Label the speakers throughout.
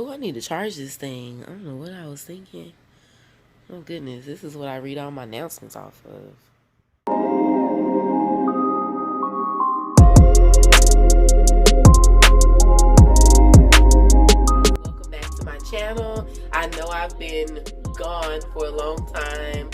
Speaker 1: Oh, I need to charge this thing. I don't know what I was thinking. Oh, goodness. This is what I read all my announcements off of. Welcome back to my channel. I know I've been gone for a long time,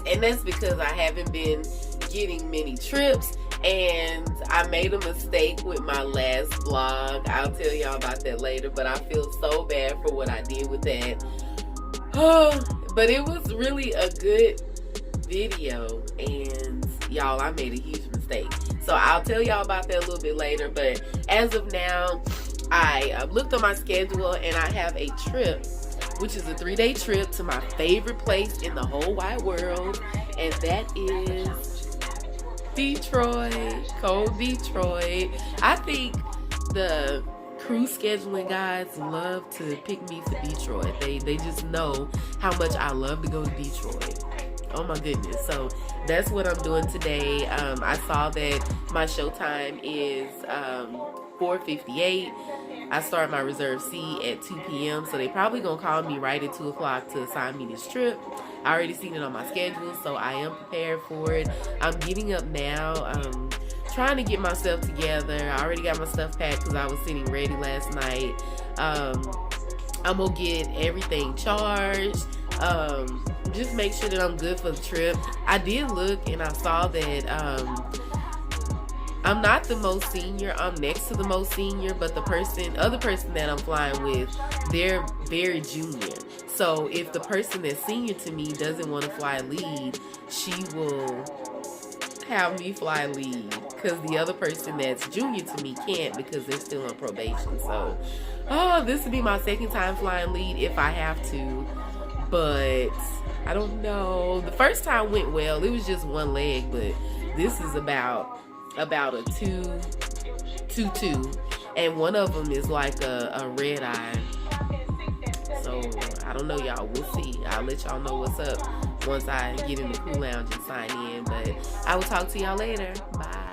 Speaker 1: and that's because I haven't been getting many trips, and I made a mistake with my last vlog. I'll tell y'all about that later, but I feel so bad for what I did with that. But it was really a good video, and y'all, I made a huge mistake. So I'll tell y'all about that a little bit later, but as of now, I looked on my schedule and I have a trip, which is a 3-day trip to my favorite place in the whole wide world, and that is Detroit, cold Detroit. I think the cruise scheduling guys love to pick me for Detroit. They just know how much I love to go to Detroit. Oh my goodness. So that's what I'm doing today. I saw that my show time is 4:58. I start my reserve seat at 2 p.m. So they probably gonna call me right at 2 o'clock to assign me this trip. I already seen it on my schedule, so I am prepared for it. I'm getting up now, trying to get myself together. I already got my stuff packed because I was sitting ready last night. I'm gonna get everything charged. Just make sure that I'm good for the trip. I did look and I saw that I'm not the most senior. I'm next to the most senior, but the other person that I'm flying with, they're very junior. So if the person that's senior to me doesn't want to fly lead, she will have me fly lead, because the other person that's junior to me can't because they're still on probation. So, this will be my second time flying lead if I have to, but I don't know. The first time went well. It was just one leg, but this is about a 2-2, and one of them is like a red eye. So I don't know, y'all. We'll see. I'll let y'all know what's up once I get in the crew lounge and sign in. But I will talk to y'all later. Bye.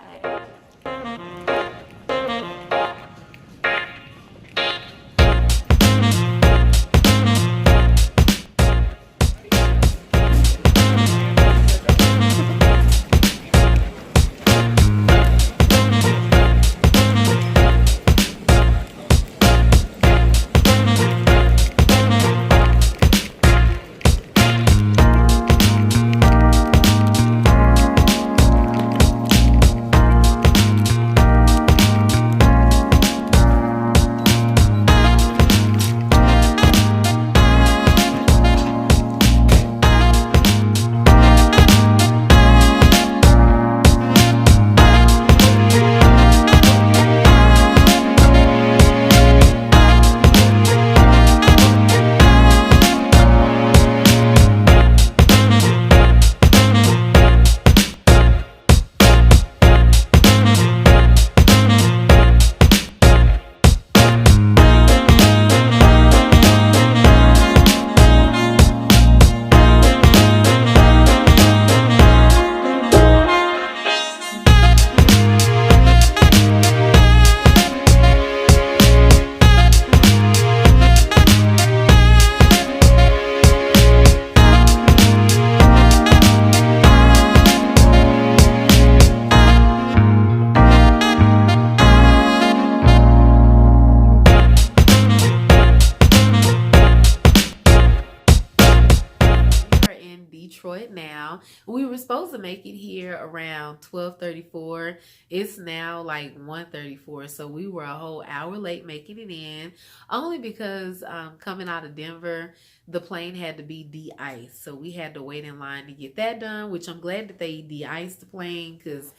Speaker 1: Detroit now. We were supposed to make it here around 12:34. It's now like 1:34, so we were a whole hour late making it in, only because coming out of Denver, the plane had to be de-iced, so we had to wait in line to get that done, which I'm glad that they de-iced the plane, because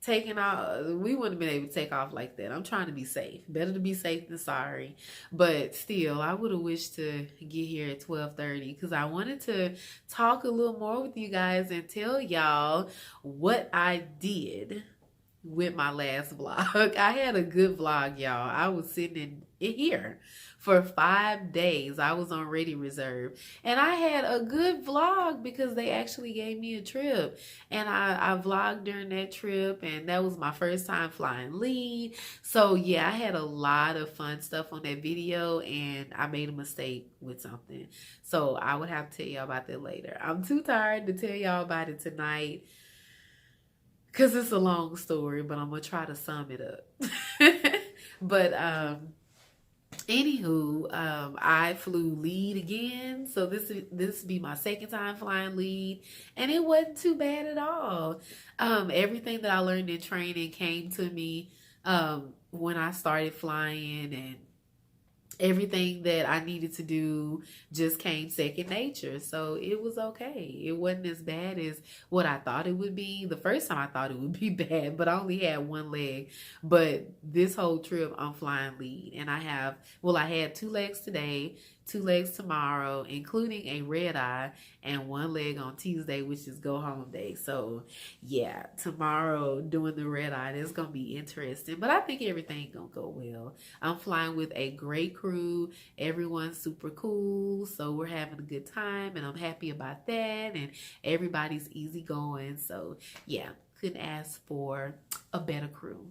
Speaker 1: taking off, we wouldn't have been able to take off like that. I'm trying to be safe. Better to be safe than sorry. But still, I would have wished to get here at 12:30, because I wanted to talk a little more with you guys and tell y'all what I did with my last vlog. I had a good vlog, y'all. I was sitting in here for 5 days. I was on Ready Reserve, and I had a good vlog because they actually gave me a trip, and I vlogged during that trip, and that was my first time flying lead. So yeah, I had a lot of fun stuff on that video, and I made a mistake with something. So I would have to tell y'all about that later. I'm too tired to tell y'all about it tonight, because it's a long story, but I'm going to try to sum it up. But anywho, I flew lead again. So this be my second time flying lead, and it wasn't too bad at all. Everything that I learned in training came to me when I started flying, and everything that I needed to do just came second nature. So it was okay. It wasn't as bad as what I thought it would be. The first time I thought it would be bad, but I only had one leg. But this whole trip I'm flying lead, and I had 2 legs today, 2 legs tomorrow, including a red eye, and 1 leg on Tuesday, which is go home day. So yeah, tomorrow doing the red eye, it's gonna be interesting, but I think everything gonna go well. I'm flying with a great crew. Everyone's super cool, so we're having a good time, and I'm happy about that, and everybody's easygoing. So yeah, couldn't ask for a better crew.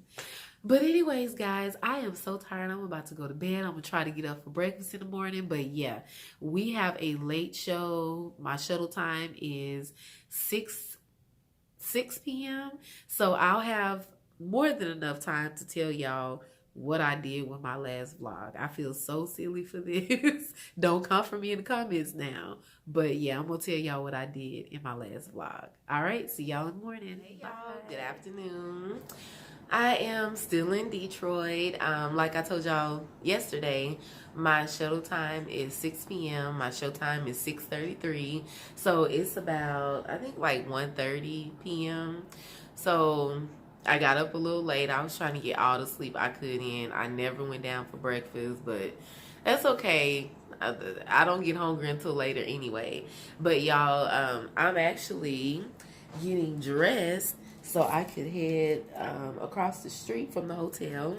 Speaker 1: But anyways, guys, I am so tired. I'm about to go to bed. I'm going to try to get up for breakfast in the morning. But yeah, we have a late show. My shuttle time is 6 p.m. So I'll have more than enough time to tell y'all what I did with my last vlog. I feel so silly for this. Don't come for me in the comments now. But yeah, I'm going to tell y'all what I did in my last vlog. All right, see y'all in the morning. Hey, y'all. Good afternoon. I am still in Detroit. Like I told y'all yesterday, my shuttle time is 6 p.m. My show time is 6:33. So it's about, I think, like 1:30 p.m. So I got up a little late. I was trying to get all the sleep I could in. I never went down for breakfast, but that's okay. I don't get hungry until later anyway. But y'all, I'm actually getting dressed so I could head across the street from the hotel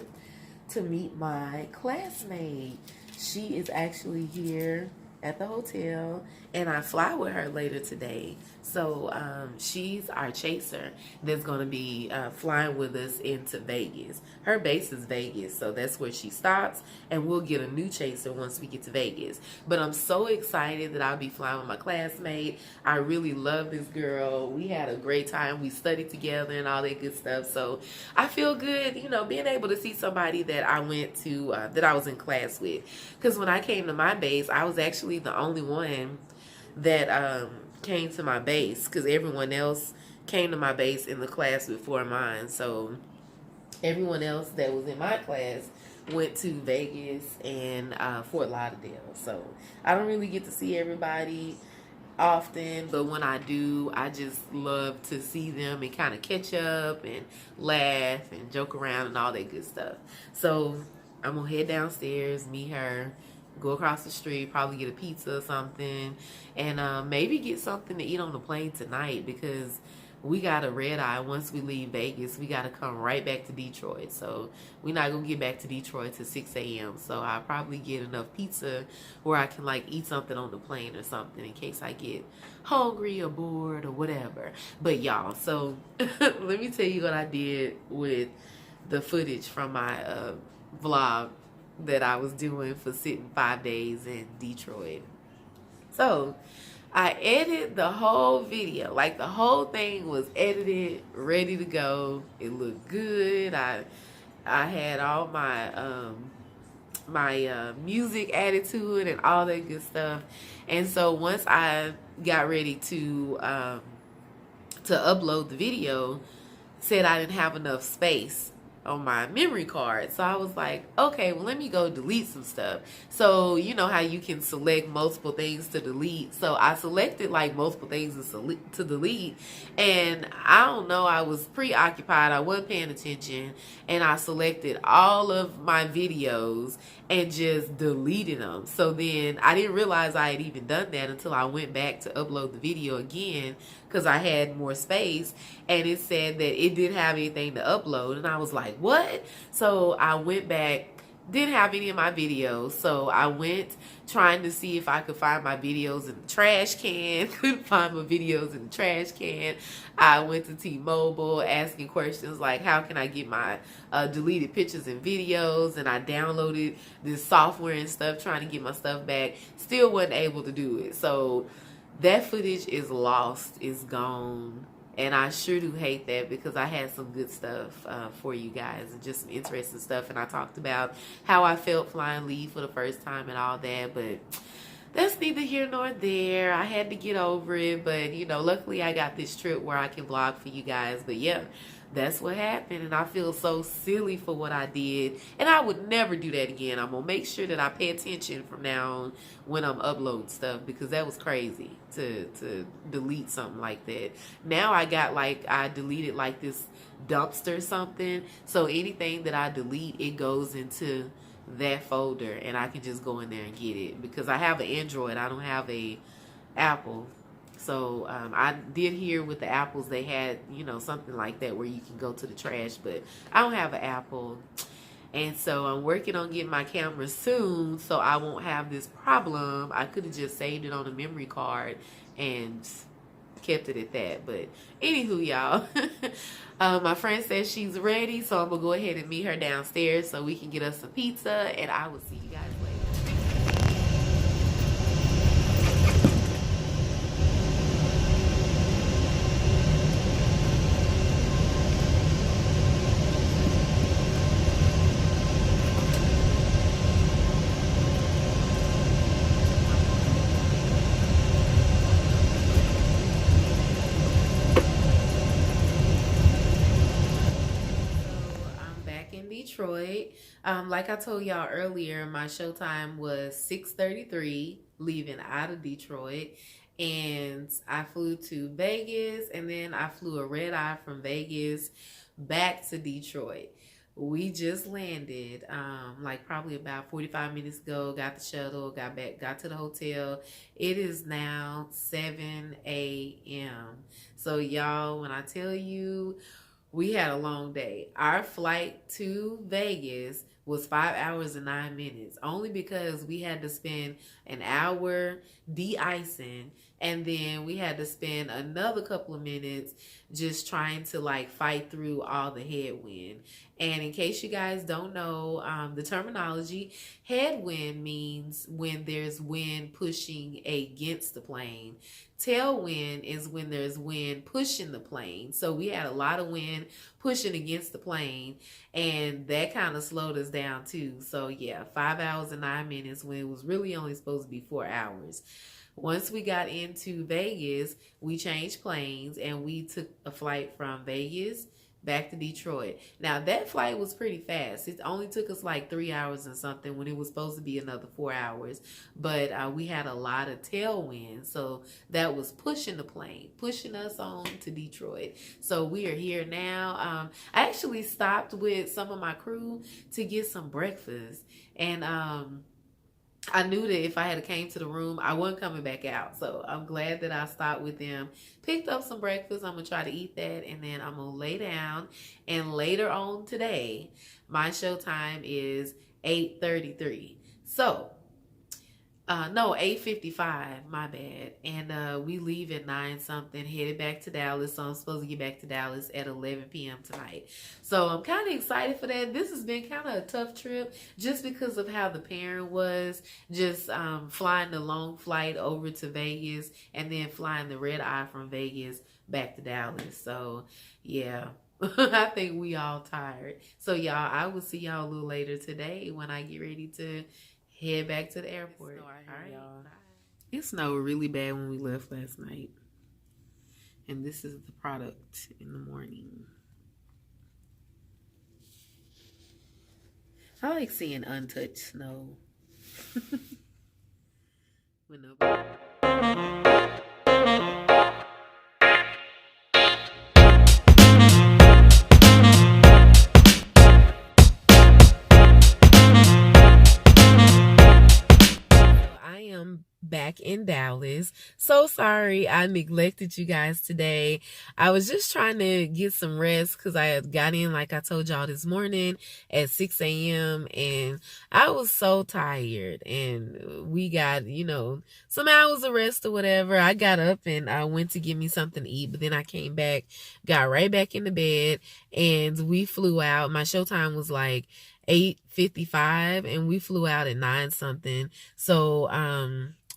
Speaker 1: to meet my classmate. She is actually here at the hotel, and I fly with her later today. So she's our chaser that's going to be flying with us into Vegas. Her base is Vegas, so that's where she stops, and we'll get a new chaser once we get to Vegas. But I'm so excited that I'll be flying with my classmate. I really love this girl. We had a great time. We studied together and all that good stuff. So I feel good, you know, being able to see somebody that I went to, that I was in class with. Because when I came to my base, I was actually the only one that came to my base, because everyone else came to my base in the class before mine. So everyone else that was in my class went to Vegas and Fort Lauderdale. So I don't really get to see everybody often, but when I do, I just love to see them and kind of catch up and laugh and joke around and all that good stuff. So I'm gonna head downstairs, meet her, go across the street, probably get a pizza or something, and maybe get something to eat on the plane tonight, because we got a red eye. Once we leave Vegas, we got to come right back to Detroit. So we're not going to get back to Detroit till 6 a.m. So I'll probably get enough pizza where I can like eat something on the plane or something in case I get hungry or bored or whatever. But y'all, so let me tell you what I did with the footage from my vlog that I was doing for sitting 5 days in Detroit. So I edited the whole video. Like, the whole thing was edited, ready to go. It looked good. I had all my music added to it and all that good stuff. And so once I got ready to upload the video, said I didn't have enough space on my memory card. So I was like, okay, well, let me go delete some stuff. So you know how you can select multiple things to delete. So I selected like multiple things to delete, and I don't know, I was preoccupied, I wasn't paying attention, and I selected all of my videos and just deleted them. So then I didn't realize I had even done that until I went back to upload the video again, because I had more space, and it said that it didn't have anything to upload. And I was like, what? So I went back, didn't have any of my videos. So I went trying to see if I could find my videos in the trash can. Couldn't find my videos in the trash can. I went to T-Mobile asking questions like, how can I get my deleted pictures and videos? And I downloaded this software and stuff trying to get my stuff back. Still wasn't able to do it. So that footage is lost, it's gone, and I sure do hate that, because I had some good stuff for you guys, and just some interesting stuff, and I talked about how I felt flying lead for the first time and all that, but that's neither here nor there. I had to get over it, but you know, luckily I got this trip where I can vlog for you guys. But yeah, that's what happened, and I feel so silly for what I did, and I would never do that again. I'm gonna make sure that I pay attention from now on when I'm uploading stuff, because that was crazy to delete something like that. Now I got, like, I deleted like this dumpster or something, so anything that I delete, it goes into that folder, and I can just go in there and get it, because I have an Android, I don't have a Apple. So I did hear with the Apples they had, you know, something like that where you can go to the trash, but I don't have an Apple. And so I'm working on getting my camera soon, so I won't have this problem. I could have just saved it on a memory card and kept it at that. But anywho, y'all, my friend says she's ready, so I'm gonna go ahead and meet her downstairs so we can get us some pizza, and I will see you guys later. Detroit. Like I told y'all earlier, my showtime was 6:33 leaving out of Detroit, and I flew to Vegas, and then I flew a red eye from Vegas back to Detroit. We just landed like probably about 45 minutes ago, got the shuttle, got to the hotel. It is now 7 a.m. So y'all, when I tell you we had a long day, our flight to Vegas was 5 hours and 9 minutes, only because we had to spend an hour de-icing, and then we had to spend another couple of minutes just trying to like fight through all the headwind. And in case you guys don't know the terminology, headwind means when there's wind pushing against the plane. Tailwind is when there's wind pushing the plane. So we had a lot of wind pushing against the plane, and that kind of slowed us down too. So yeah, 5 hours and 9 minutes when it was really only supposed to be 4 hours. Once we got into Vegas, we changed planes, and we took a flight from Vegas back to Detroit. Now that flight was pretty fast. It only took us like 3 hours and something when it was supposed to be another 4 hours. But we had a lot of tailwind, so that was pushing the plane, pushing us on to Detroit. So we are here now. I actually stopped with some of my crew to get some breakfast, and I knew that if I had came to the room, I wasn't coming back out. So I'm glad that I stopped with them, picked up some breakfast. I'm going to try to eat that, and then I'm going to lay down. And later on today, my show time is 8:33. So, no, 8:55, my bad. And we leave at 9 something, headed back to Dallas. So I'm supposed to get back to Dallas at 11 p.m. tonight. So I'm kind of excited for that. This has been kind of a tough trip just because of how the parent was, just flying the long flight over to Vegas and then flying the red eye from Vegas back to Dallas. So yeah. I think we all tired. So y'all, I will see y'all a little later today when I get ready to head back to the airport. All right, y'all. It snowed really bad when we left last night. And this is the product in the morning. I like seeing untouched snow. When nobody... I am back in Dallas. So sorry I neglected you guys today. I was just trying to get some rest because I had got in, like I told y'all, this morning at 6 a.m. and I was so tired, and we got, some hours of rest or whatever. I got up and I went to get me something to eat, but then I came back, got right back into bed, and we flew out. My showtime was like 8:55 and we flew out at 9 something. So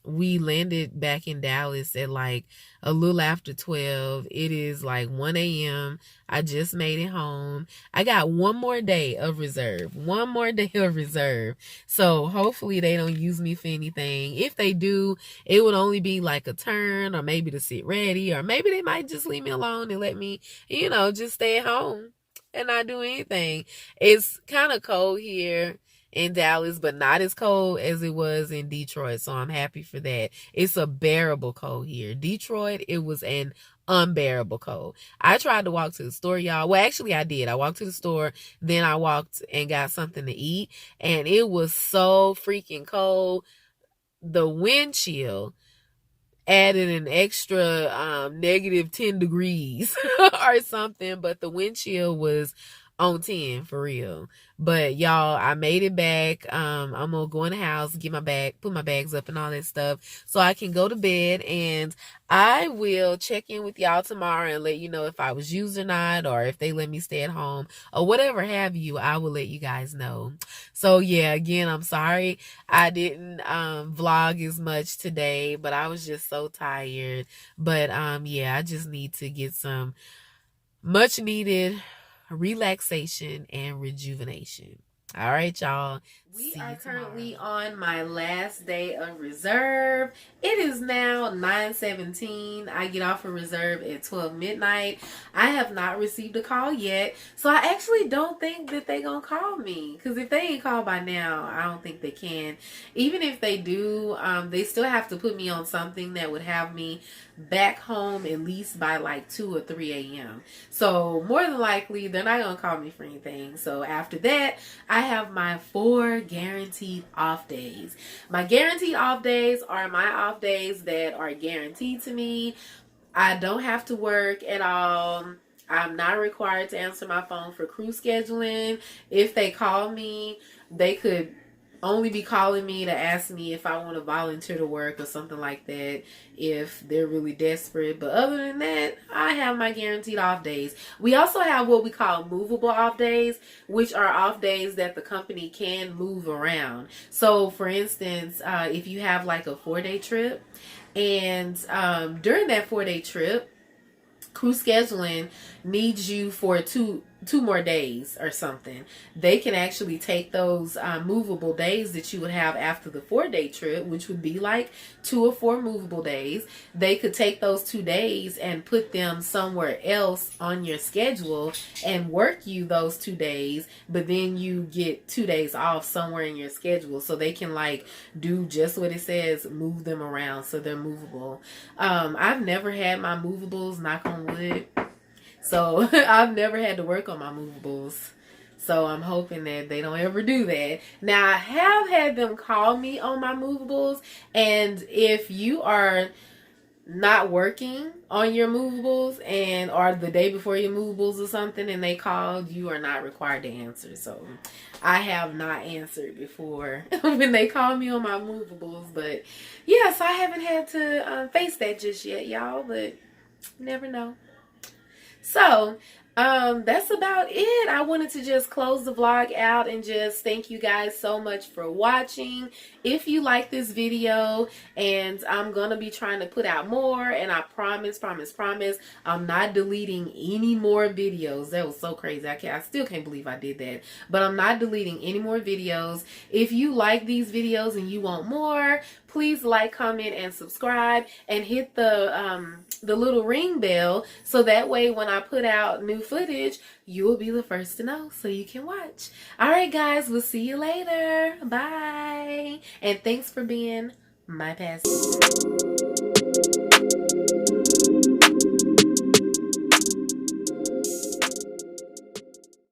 Speaker 1: we landed back in Dallas at like a little after 12. It is like 1 a.m. I just made it home. I got one more day of reserve. One more day of reserve. So hopefully they don't use me for anything. If they do, it would only be like a turn or maybe to sit ready, or maybe they might just leave me alone and let me, just stay at home and not do anything. It's kind of cold here in Dallas, but not as cold as it was in Detroit, so I'm happy for that. It's a bearable cold here. Detroit, it was an unbearable cold. I tried to walk to the store, y'all. Well, actually I did. I walked to the store, then I walked and got something to eat, and it was so freaking cold. The wind chill added an extra negative 10 degrees or something, but the wind chill was on 10 for real. But y'all, I made it back. I'm gonna go in the house, get my bag, put my bags up and all that stuff so I can go to bed, and I will check in with y'all tomorrow and let you know if I was used or not, or if they let me stay at home or whatever have you. I will let you guys know. So yeah, again, I'm sorry I didn't vlog as much today, but I was just so tired. But yeah, I just need to get some much needed relaxation and rejuvenation. All right, y'all. We are currently on my last day of reserve. It is now 9:17. I get off of reserve at 12 midnight. I have not received a call yet, so I actually don't think that they gonna call me, because if they ain't called by now, I don't think they can. Even if they do, they still have to put me on something that would have me back home at least by like 2 or 3 a.m. So more than likely, they're not gonna call me for anything. So after that, I have my 4 guaranteed off days. My guaranteed off days are my off days that are guaranteed to me. I don't have to work at all. I'm not required to answer my phone for crew scheduling. If they call me, they could only be calling me to ask me if I want to volunteer to work or something like that, if they're really desperate. But other than that, I have my guaranteed off days. We also have what we call movable off days, which are off days that the company can move around. So for instance, if you have like a 4-day trip, and during that 4-day trip, crew scheduling needs you for two more days or something, they can actually take those movable days that you would have after the 4-day trip, which would be like 2 or 4 movable days. They could take those 2 days and put them somewhere else on your schedule and work you those 2 days, but then you get 2 days off somewhere in your schedule, so they can like do just what it says, move them around so they're movable. I've never had my movables, knock on wood, so I've never had to work on my movables. So I'm hoping that they don't ever do that. Now, I have had them call me on my movables, and if you are not working on your movables and or the day before your movables or something and they called, you are not required to answer. So I have not answered before when they call me on my movables. But yes, I haven't had to face that just yet, y'all, but never know. So that's about it. I wanted to just close the vlog out and just thank you guys so much for watching. If you like this video, and I'm gonna be trying to put out more, and I promise I'm not deleting any more videos. That was so crazy. I still can't believe I did that, but I'm not deleting any more videos. If you like these videos and you want more, please like, comment, and subscribe, and hit the little ring bell, so that way when I put out new footage, you will be the first to know so you can watch. Alright guys, we'll see you later. Bye. And thanks for being my passenger.